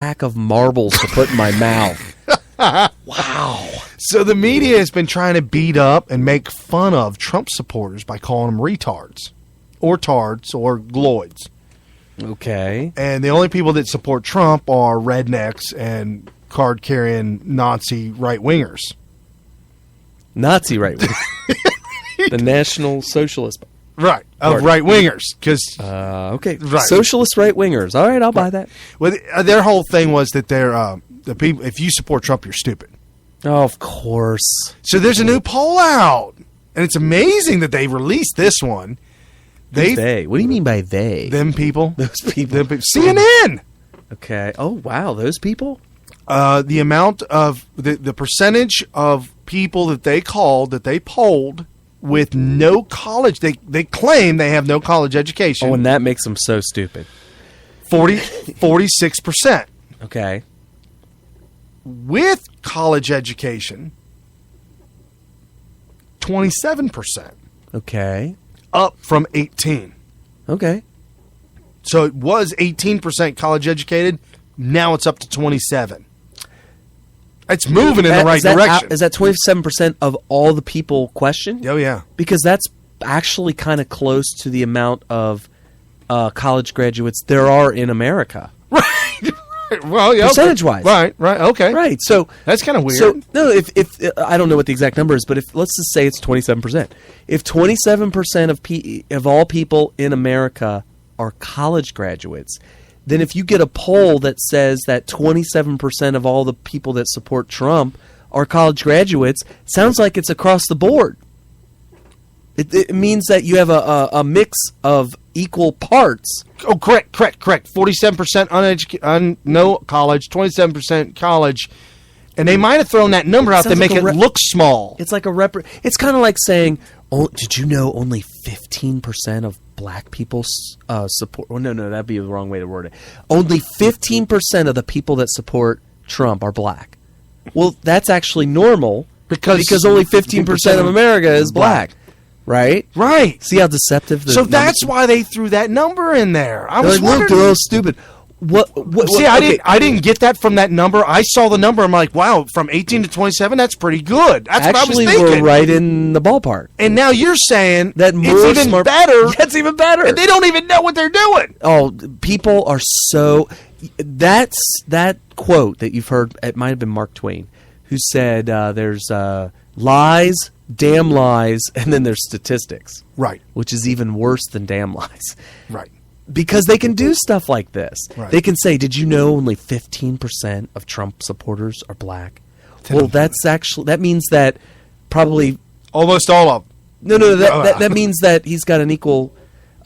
pack of marbles to put in my mouth. Wow. So the media has been trying to beat up and make fun of Trump supporters by calling them retards or tards or gloids. Okay. And the only people that support Trump are rednecks and card-carrying Nazi right-wingers. Nazi right-wingers. The National Socialist. Right, of right-wingers. Okay, right. Socialist right-wingers. All right, I'll buy that. Well, their whole thing was that they're the people. If you support Trump, you're stupid. Oh, of course. So there's a new poll out, and it's amazing that they released this one. They? What do you mean by they? Them people. Those people. CNN. Okay. Oh, wow. Those people? The amount of the percentage of people that they polled with no college. They claim they have no college education. Oh, and that makes them so stupid. 46%. Okay. With college education, 27%. Okay. Up from 18. Okay. So it was 18% college educated. Now it's up to 27. It's moving in the right direction. Is that 27% of all the people questioned? Oh, yeah. Because that's actually kind of close to the amount of college graduates there are in America. Right. Well, yeah. Percentage-wise. Right, okay. Right. So that's kind of weird. So, no, if I don't know what the exact number is, but let's just say it's 27%. If 27% of all people in America are college graduates, then if you get a poll that says that 27% of all the people that support Trump are college graduates, sounds like it's across the board. It means that you have a mix of equal parts. Oh, correct. 47% no college, 27% college. And they might have thrown that number out to make it look small. It's like it's kind of like saying, "Oh, did you know only 15% of black people support?" Oh, no, that'd be the wrong way to word it. Only 15% of the people that support Trump are black. Well, that's actually normal because only 15% of America is black. Right? Right. See how deceptive the that's why they threw that number in there. I was wondering. They're all stupid. What? See, I didn't get that from that number. I saw the number. I'm like, wow, from 18 to 27, that's pretty good. That's what I was thinking. We're right in the ballpark. And now you're saying that it's even better. That's even better. And they don't even know what they're doing. Oh, people are so... That quote that you've heard, it might have been Mark Twain, who said there's lies, damn lies, and then there's statistics. Right. Which is even worse than damn lies. Right. Because they can do stuff like this. Right. They can say, did you know only 15% of Trump supporters are black? Well, that means that probably... Almost all of them. No, that means that he's got an equal...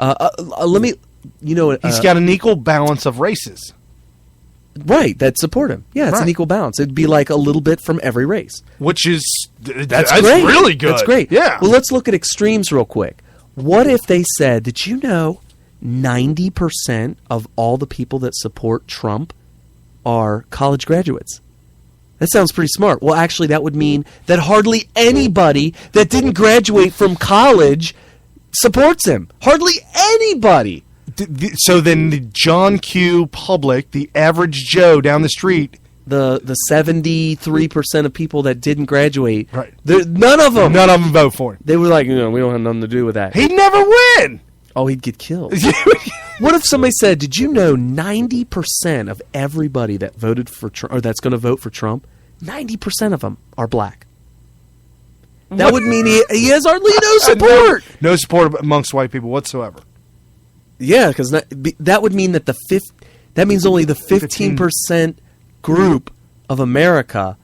he's got an equal balance of races. Right, that support him. Yeah, it's an equal balance. It'd be like a little bit from every race. Which is... That's great. Really good. That's great. Yeah. Well, let's look at extremes real quick. What if they said, did you know 90% of all the people that support Trump are college graduates? That sounds pretty smart. Well, actually, that would mean that hardly anybody that didn't graduate from college supports him. Hardly anybody. So then the John Q. public, the average Joe down the street... The 73% of people that didn't graduate, right? None of them vote for him. They were like, we don't have nothing to do with that. He'd never win. Oh, he'd get killed. What if somebody said, did you know 90% of everybody that voted for Trump, or that's going to vote for Trump, 90% of them are black? That would mean he has hardly no support. No support amongst white people whatsoever. Yeah, because that would mean that that means only the 15% group of America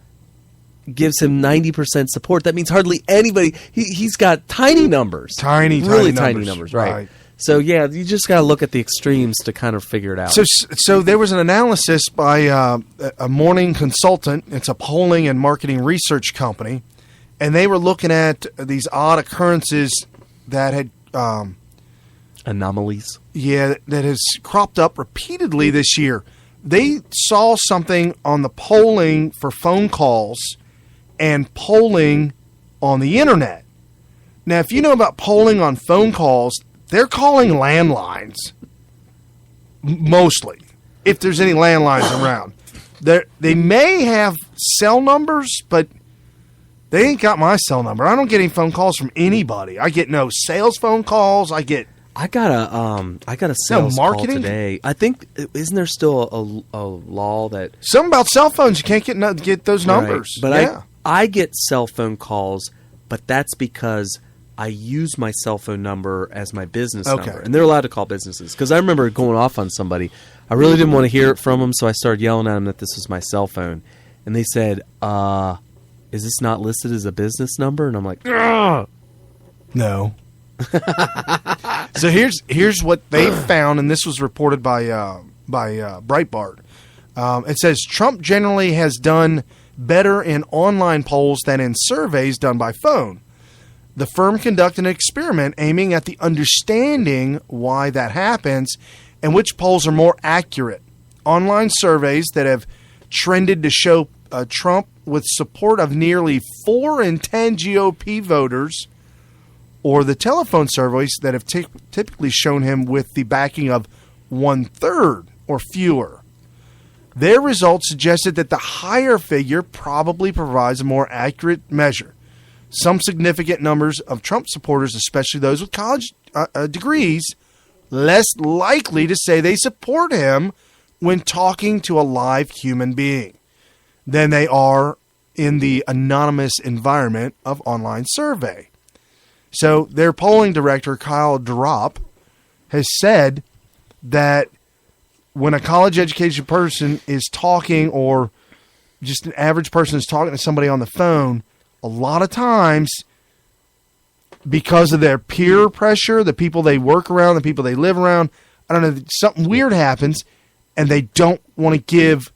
gives him 90% support. That means hardly anybody. He's got tiny numbers. Really tiny numbers, right. So, yeah, you just got to look at the extremes to kind of figure it out. So there was an analysis by a Morning Consultant. It's a polling and marketing research company. And they were looking at these odd occurrences that had... anomalies. Yeah, that has cropped up repeatedly this year. They saw something on the polling for phone calls and polling on the internet. Now, if you know about polling on phone calls, they're calling landlines, mostly, if there's any landlines around. They may have cell numbers, but they ain't got my cell number. I don't get any phone calls from anybody. I get no sales phone calls. I got a sales call today. I think isn't there still a law that something about cell phones you can't get those numbers. Right. But yeah. I get cell phone calls, but that's because I use my cell phone number as my business number, and they're allowed to call businesses. Because I remember going off on somebody. I really didn't want to hear it from them, so I started yelling at them that this was my cell phone, and they said, "Is this not listed as a business number?" And I'm like, "Ugh." No. So here's what they found, and this was reported by Breitbart. It says Trump generally has done better in online polls than in surveys done by phone. The firm conducted an experiment aiming at the understanding why that happens and which polls are more accurate. Online surveys that have trended to show Trump with support of nearly 4 in 10 GOP voters, or the telephone surveys that have typically shown him with the backing of 1/3 or fewer. Their results suggested that the higher figure probably provides a more accurate measure. Some significant numbers of Trump supporters, especially those with college degrees, less likely to say they support him when talking to a live human being than they are in the anonymous environment of online survey. So their polling director, Kyle Drop, has said that when a college education person is talking, or just an average person is talking to somebody on the phone, a lot of times, because of their peer pressure, the people they work around, the people they live around, I don't know, something weird happens, and they don't want to give,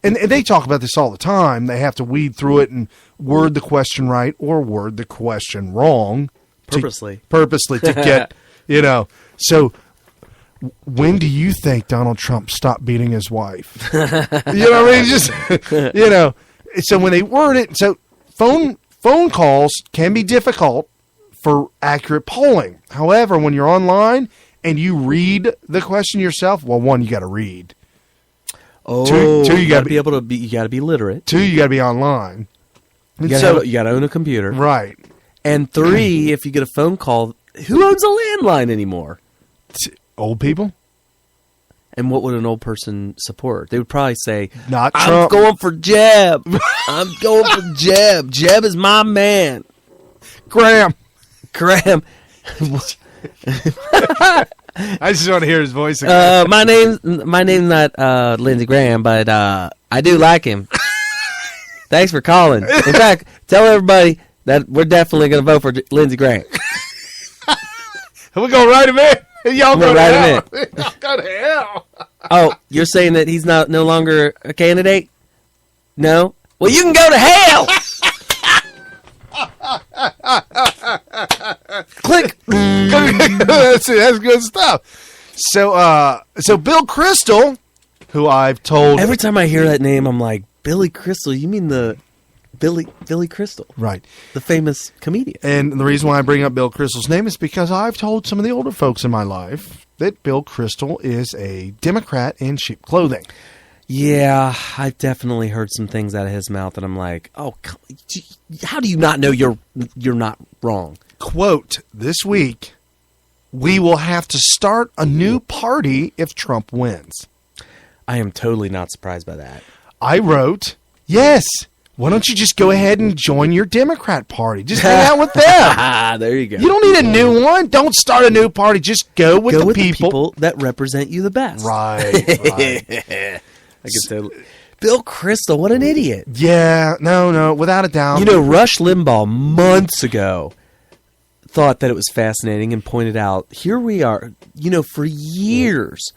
and they talk about this all the time, they have to weed through it and word the question right or word the question wrong. Purposely to get, so when do you think Donald Trump stopped beating his wife? You know what I mean? Just, so when they word it, so phone calls can be difficult for accurate polling. However, when you're online and you read the question yourself, well, one, you got to read. Oh, two, you got to be able to be. You got to be literate. 2, you got to be online. You got to own a computer, right? And 3, if you get a phone call, who owns a landline anymore? Old people. And what would an old person support? They would probably say, "Not Trump. I'm going for Jeb. I'm going for Jeb. Jeb is my man. Graham." I just want to hear his voice again. My name's not Lindsey Graham, but I do like him. Thanks for calling. In fact, tell everybody that we're definitely going to vote for Lindsey Graham. We're going to write him in. Y'all go to hell. Y'all go to hell. Oh, you're saying that he's no longer a candidate? No? Well, you can go to hell. Click. That's good stuff. So Bill Kristol, who I've told, every time I hear that name, I'm like, Billy Crystal. You mean the Billy Crystal, right? The famous comedian. And the reason why I bring up Bill Kristol's name is because I've told some of the older folks in my life that Bill Kristol is a Democrat in sheep clothing. Yeah, I've definitely heard some things out of his mouth that I'm like, oh, how do you not know you're not wrong? Quote, this week, we will have to start a new party if Trump wins. I am totally not surprised by that. I wrote, yes, why don't you just go ahead and join your Democrat party? Just hang out with them. There you go. You don't need a new one. Don't start a new party. Just go with the people that represent you the best. Right. I could say, Bill Kristol, what an idiot. Yeah, no, without a doubt. Rush Limbaugh months ago thought that it was fascinating and pointed out, here we are, for years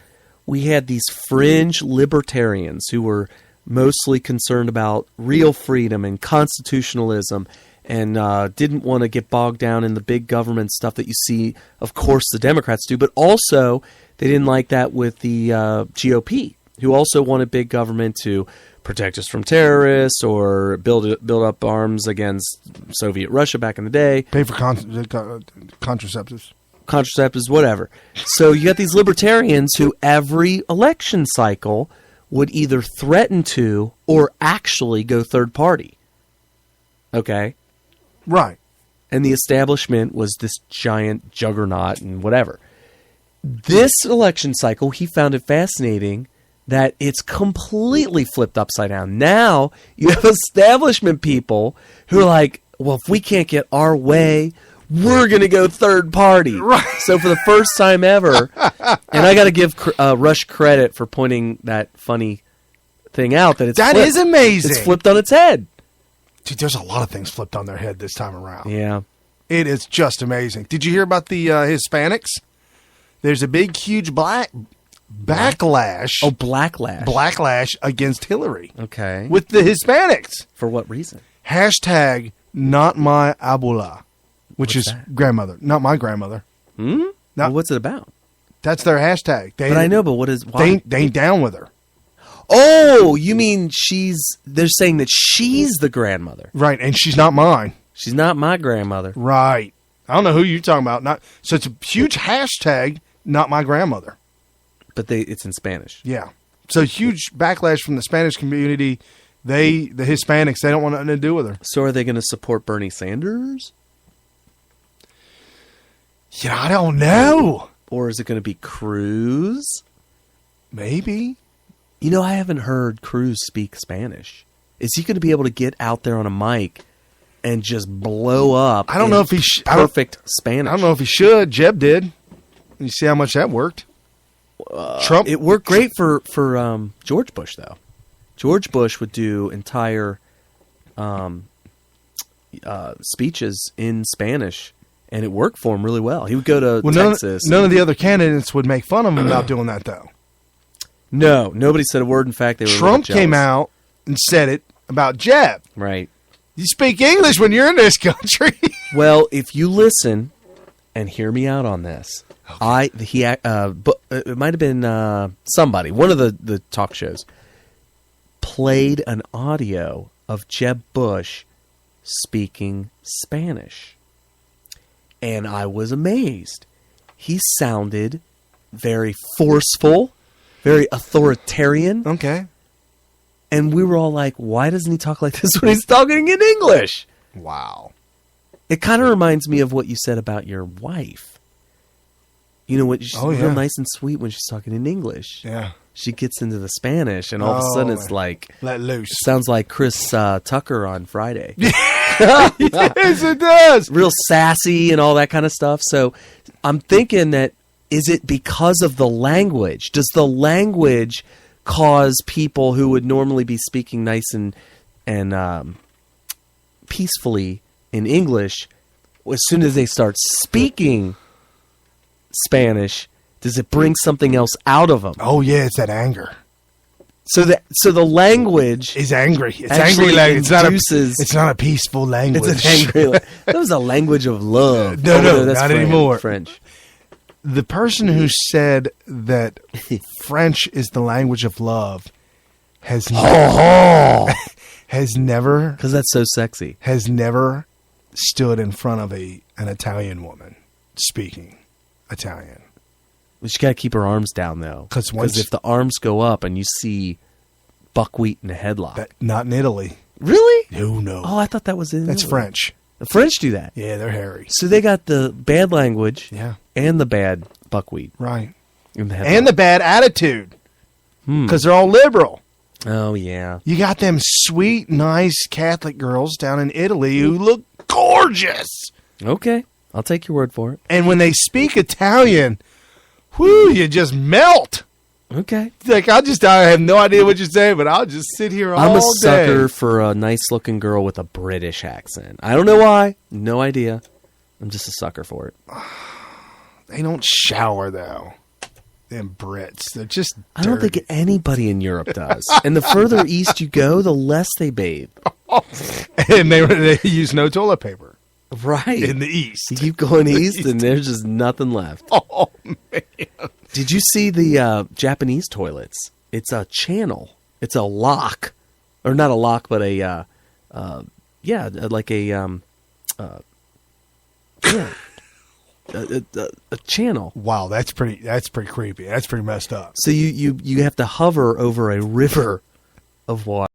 we had these fringe libertarians who were mostly concerned about real freedom and constitutionalism and didn't want to get bogged down in the big government stuff that you see, of course, the Democrats do, but also they didn't like that with the GOP, who also wanted big government to protect us from terrorists or build up arms against Soviet Russia back in the day. Pay for contraceptives. Contraceptives, whatever. So you got these libertarians who every election cycle would either threaten to or actually go third party. Okay? Right. And the establishment was this giant juggernaut and whatever. This election cycle, he found it fascinating that it's completely flipped upside down. Now you have establishment people who are like, well, if we can't get our way, we're going to go third party. Right. So for the first time ever, and I got to give Rush credit for pointing that funny thing out, that That flipped. is amazing. It's flipped on its head. Dude, there's a lot of things flipped on their head this time around. Yeah. It is just amazing. Did you hear about the Hispanics? There's a big, huge backlash. Oh, blacklash. Backlash against Hillary. Okay. With the Hispanics. For what reason? Hashtag not my abuela, which What's is that? grandmother. Not my grandmother. Hmm? No. Well, what's it about? That's their hashtag. But I know, but what is... Why? They ain't down with her. Oh, you mean they're saying that she's the grandmother. Right, and she's not mine. She's not my grandmother. Right. I don't know who you're talking about. So it's a huge hashtag, not my grandmother. But it's in Spanish. Yeah. So huge backlash from the Spanish community. The Hispanics, they don't want nothing to do with her. So are they going to support Bernie Sanders? Yeah, I don't know. Or is it going to be Cruz? Maybe. You know, I haven't heard Cruz speak Spanish. Is he going to be able to get out there on a mic and just blow up? I don't know if he perfect Spanish. I don't know if he should. Jeb did. You see how much that worked? Trump. It worked great for George Bush, though. George Bush would do entire speeches in Spanish, and it worked for him really well. He would go to Texas. None of the other candidates would make fun of him about doing that, though. No, nobody said a word. In fact, they were Trump came out and said it about Jeb. Right. You speak English when you're in this country. Well, if you listen and hear me out on this, okay. It might have been somebody, one of the talk shows, played an audio of Jeb Bush speaking Spanish. And I was amazed. He sounded very forceful, very authoritarian. Okay. And we were all like, why doesn't he talk like this when he's talking in English? Wow. It kind of reminds me of what you said about your wife. You know what? She's real nice and sweet when she's talking in English. Yeah. She gets into the Spanish, and all of a sudden it's like... Let loose. Sounds like Chris Tucker on Friday. Yes, it does. Real sassy and all that kind of stuff. So I'm thinking that, is it because of the language? Does the language cause people who would normally be speaking nice and peacefully in English, as soon as they start speaking Spanish, does it bring something else out of them? Oh yeah, it's that anger. So the language is angry. It's angry language. It's not a peaceful language. It's an angry. That was a language of love. No, that's not French, anymore. French. The person who said that French is the language of love has never, because that's so sexy, has never stood in front of an Italian woman speaking Italian. She got to keep her arms down, though. Because if the arms go up and you see buckwheat in a headlock. Not in Italy. Really? No. Oh, I thought that was in That's Italy. French. The French do that. Yeah, they're hairy. So they got the bad language and the bad buckwheat. Right. In the headlock. And the bad attitude. Because they're all liberal. Oh, yeah. You got them sweet, nice Catholic girls down in Italy who look gorgeous. Okay. I'll take your word for it. And when they speak Italian, whoo, you just melt. Okay. Like, I have no idea what you're saying, but I'll just sit here all day. I'm a sucker for a nice-looking girl with a British accent. I don't know why. No idea. I'm just a sucker for it. They don't shower, though. Them Brits. They're just dirty. I don't think anybody in Europe does. And the further east you go, the less they bathe. And they use no toilet paper. Right. In the east. You keep going east, and there's just nothing left. Oh, man. Did you see the Japanese toilets? It's a channel. It's a lock. Or not a lock, but a, like a, a channel. Wow, that's pretty creepy. That's pretty messed up. So you have to hover over a river of water.